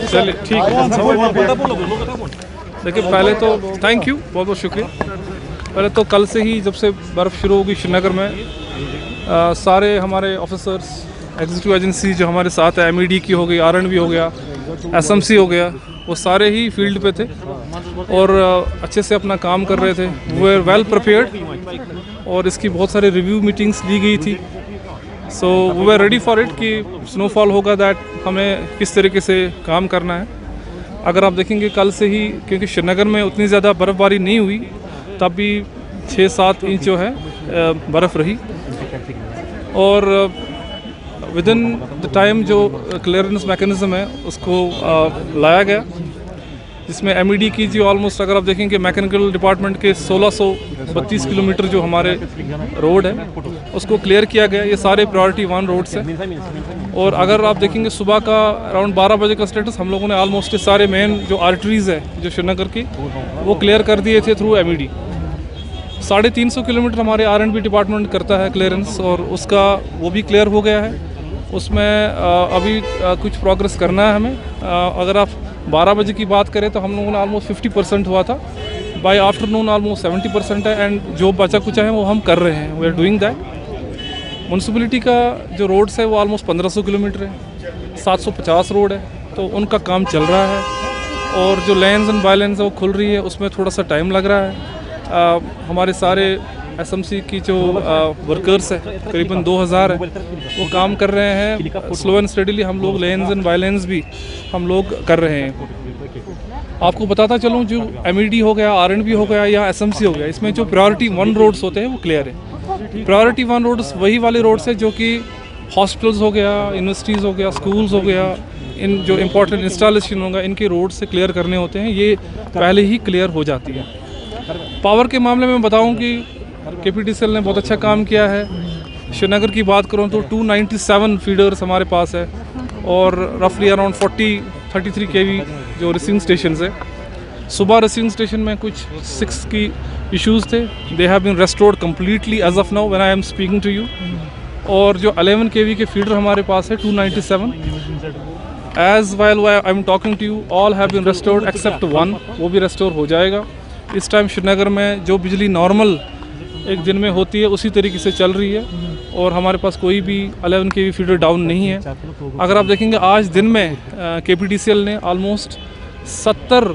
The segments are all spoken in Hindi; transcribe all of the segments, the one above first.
चलिए ठीक है। देखिए पहले तो थैंक यू, बहुत बहुत शुक्रिया। पहले तो कल से ही जब से बर्फ़ शुरू होगी श्रीनगर में, सारे हमारे ऑफिसर्स एग्जीक्यूटिव एजेंसी जो हमारे साथ है, MED की हो गई, RNB हो गया, SMC हो गया, वो सारे ही फील्ड पे थे और अच्छे से अपना काम कर रहे थे। वो आर वेल प्रिपेयर्ड और इसकी बहुत सारे रिव्यू मीटिंग्स ली गई थी। So we are ready for it कि स्नोफॉल होगा दैट हमें किस तरीके से काम करना है। अगर आप देखेंगे कल से ही, क्योंकि श्रीनगर में उतनी ज़्यादा बर्फ़बारी नहीं हुई, तब भी 6-7 इंच जो है बर्फ़ रही और विद इन द टाइम जो क्लियरेंस मैकेनिज़्म है उसको लाया गया, जिसमें MED की जो ऑलमोस्ट अगर आप देखेंगे मैकेनिकल डिपार्टमेंट के 1632 किलोमीटर जो हमारे रोड है उसको क्लियर किया गया। ये सारे प्रायोरिटी 1 रोड्स हैं और अगर आप देखेंगे सुबह का अराउंड 12 बजे का स्टेटस, हम लोगों ने ऑलमोस्ट सारे मेन जो आर्टरीज़ है जो श्रीनगर की वो क्लियर कर दिए थे थ्रू MED। 350 किलोमीटर हमारे RNB डिपार्टमेंट करता है क्लियरेंस और उसका वो भी क्लियर हो गया है। उसमें अभी कुछ प्रोग्रेस करना है हमें। अगर आप 12 बजे की बात करें तो हम लोगों ने ऑलमोस्ट 50% हुआ था, बाय आफ्टरनून ऑलमोस्ट 70% है एंड जो बचा कुचा है वो हम कर रहे हैं, we are doing that. Municipality का जो रोड्स है वो ऑलमोस्ट 1500 किलोमीटर है, 750 रोड है, तो उनका काम चल रहा है और जो लेन्स एंड बायलेंस है वो खुल रही है, उसमें थोड़ा सा टाइम लग रहा है। हमारे सारे SMC की जो वर्कर्स है करीबन 2000 है, वो काम कर रहे हैं स्लो एंड स्टडीली। हम लोग लेन्स एंड बायलेंस भी हम लोग कर रहे हैं। आपको बताता चलूँ, जो MED हो गया, RNB हो गया या SMC हो गया, इसमें जो प्रायोरिटी 1 रोड्स होते हैं वो क्लियर है। प्रायोरिटी 1 रोड्स वही वाले रोड्स है जो कि हॉस्पिटल्स हो गया, यूनिवर्सिटीज़ हो गया, स्कूल्स हो गया, इन जो इम्पोर्टेंट इंस्टॉलेशन होगा इनके रोड से क्लियर करने होते हैं, ये पहले ही क्लियर हो जाती है। पावर के मामले में बताऊँ कि KPTCL ने बहुत अच्छा काम किया है। श्रीनगर की बात करूँ तो 297 फीडर्स हमारे पास है और रफली अराउंड 33 kV जो रिसीविंग स्टेशन है। सुबह रिसीविंग स्टेशन में कुछ 6 की इश्यूज़ थे, they have been restored completely as of now when I am speaking to you. और जो 11 kV के फीडर हमारे पास है 297, as well I am talking to you all have been restored except 1, वो भी रेस्टोर हो जाएगा। इस टाइम श्रीनगर में जो बिजली नॉर्मल एक दिन में होती है उसी तरीके से चल रही है और हमारे पास कोई भी 11 kV फीडर डाउन नहीं है। अगर आप देखेंगे आज दिन में KPTCL ने ऑलमोस्ट 70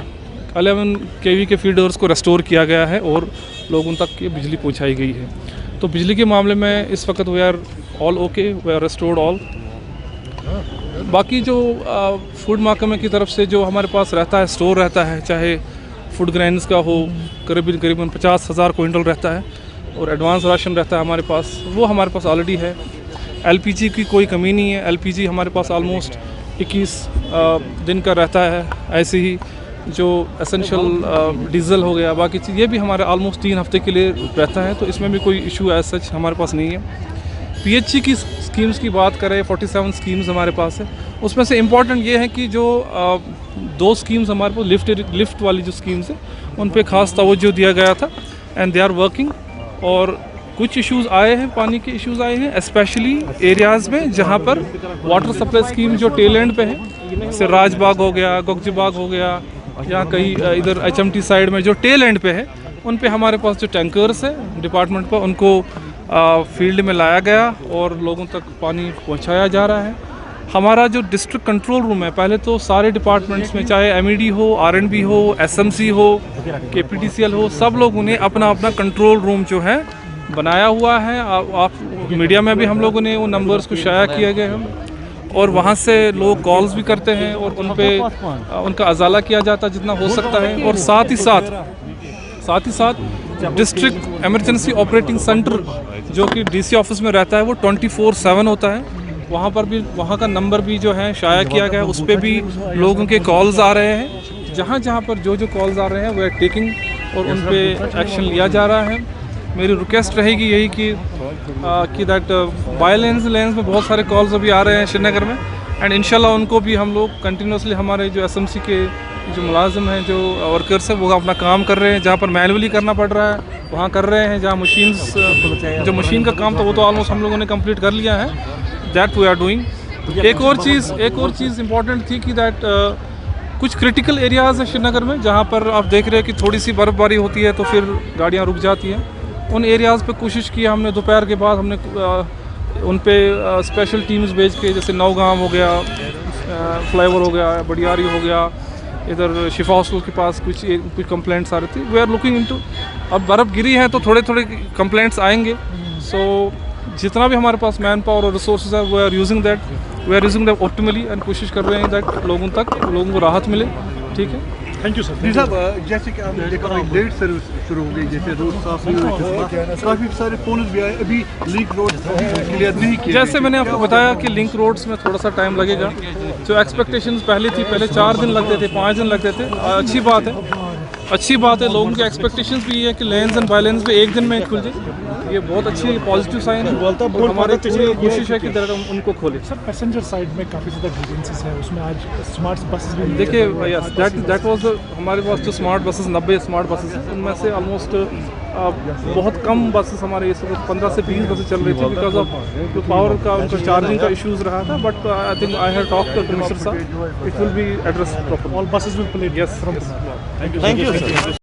11 kV के फीडर्स को रेस्टोर किया गया है और लोगों तक ये बिजली पहुंचाई गई है। तो बिजली के मामले में इस वक्त we are all okay, we are restored all. बाकी जो फूड महकमे की तरफ से जो हमारे पास रहता है, स्टोर रहता है, चाहे फूड ग्रेन्स का हो, करीबन 50,000 क्विंटल रहता है और एडवांस राशन रहता है हमारे पास, वो हमारे पास ऑलरेडी है। LPG की कोई कमी नहीं है, LPG हमारे पास ऑलमोस्ट 21 दिन का रहता है। ऐसे ही जो एसेंशियल डीजल हो गया, बाकी चीज़ ये भी हमारे ऑलमोस्ट 3 हफ्ते के लिए रहता है, तो इसमें भी कोई इशू एज सच हमारे पास नहीं है। PHC की स्कीम्स की बात करें, 47 स्कीम्स हमारे पास है। उसमें से इम्पॉर्टेंट ये है कि जो 2 स्कीम्स हमारे पास लिफ्ट वाली जो स्कीम्स है उन पे ख़ास तवज्जो दिया गया था एंड दे आर वर्किंग। और कुछ इश्यूज़ आए हैं, पानी के इश्यूज़ आए हैं स्पेशली एरियाज़ में जहाँ पर वाटर सप्लाई स्कीम जो टेल एंड पे है, जैसे राजबाग हो गया, गोगजीबाग हो गया, या कहीं इधर HMT साइड में जो टेल एंड पे है, उन पे हमारे पास जो टैंकर्स है डिपार्टमेंट पर उनको फील्ड में लाया गया और लोगों तक पानी पहुँचाया जा रहा है। हमारा जो डिस्ट्रिक्ट कंट्रोल रूम है, पहले तो सारे डिपार्टमेंट्स में चाहे MED हो, RNB हो, SMC हो, KPTCL हो, सब लोगों ने अपना अपना कंट्रोल रूम जो है बनाया हुआ है। आप मीडिया में भी हम लोगों ने वो नंबर्स को शाया किए गए हैं और वहाँ से लोग कॉल्स भी करते हैं और उन पे उनका अजाला किया जाता है जितना हो सकता है। और साथ ही साथ डिस्ट्रिक्ट एमरजेंसी ऑपरेटिंग सेंटर जो कि DC ऑफिस में रहता है वो 24/7 होता है। वहाँ पर भी, वहाँ का नंबर भी जो है शाया किया गया है, उस पर भी लोगों के कॉल्स आ रहे हैं। जहाँ जहाँ पर जो कॉल्स आ रहे हैं वे आर टेकिंग और उन पर एक्शन लिया जा रहा है। मेरी रिक्वेस्ट रहेगी यही कि दैट बाय लेन्स में बहुत सारे कॉल्स अभी आ रहे हैं श्रीनगर में एंड इंशाल्लाह उनको भी हम लोग कंटिन्यूसली, हमारे जो SMC के जो मुलाजिम हैं, जो वर्कर्स हैं, वो अपना काम कर रहे हैं। जहाँ पर मैनुअली करना पड़ रहा है वहाँ कर रहे हैं। जहाँ जो मशीन का काम था वो तो ऑलमोस्ट हम लोगों ने कंप्लीट कर लिया है, दैट वी आर डूइंग। एक और चीज़ इम्पॉर्टेंट थी कि दैट कुछ क्रिटिकल एरियाज़ है श्रीनगर में जहाँ पर आप देख रहे हैं कि थोड़ी सी बर्फ़बारी होती है तो फिर गाड़ियाँ रुक जाती हैं। उन एरियाज़ पे कोशिश की हमने, दोपहर के बाद हमने उन पे स्पेशल टीम्स भेज के, जैसे नौगाम हो गया, फ्लाईओवर हो गया, बडियारी हो गया, इधर शिफा हॉस्टल के पास कुछ कंप्लेंट्स आ रही थी। वी आर लुकिंग इनटू, अब बर्फ़ गिरी है तो थोड़े थोड़े कंप्लेंट्स आएंगे। सो जितना भी हमारे पास मैन पावर और रिसोर्सेज है we are using that optimally and कोशिश कर रहे हैं दैट लोगों को राहत मिले। ठीक है, थैंक यू सर। जी साहब, जैसे कि आपने देखा लेट सर्विस शुरू हो गई, जैसे रोड साफ नहीं हुए, काफ़ी सारे फोन भी आए, अभी लिंक रोड क्लियर नहीं किए। जैसे मैंने आपको बताया कि लिंक रोड्स में थोड़ा सा टाइम लगेगा। जो एक्सपेक्टेशंस पहले थी, पहले 4 दिन लगते थे, 5 दिन लगते थे। अच्छी बात है, लोगों की एक्सपेक्टेशंस भी ये है कि लेन्स एंड बाइलेंस भी एक दिन में खुल जाए। ये बहुत अच्छी पॉजिटिव साइन है। हमारी पूरी कोशिश है कि हम उनको खोलें। सर, पैसेंजर साइड में काफ़ी ज़्यादा ग्रीवेंसेस है, उसमें आज स्मार्ट बसेस भी देखिए, यस दैट वाज हमारे पास जो स्मार्ट बसेस 90 स्मार्ट बसेस हैं, उनमें से ऑलमोस्ट बहुत कम बसेस हमारे इस वक्त 15 से 20 बसेस चल रही थी बिकॉज ऑफ जो पावर का उनका चार्जिंग का इश्यूज़ रहा था। But I think I have talk to commissioner साहब, it will be address properly. All buses will play. Yes, from thank you sir.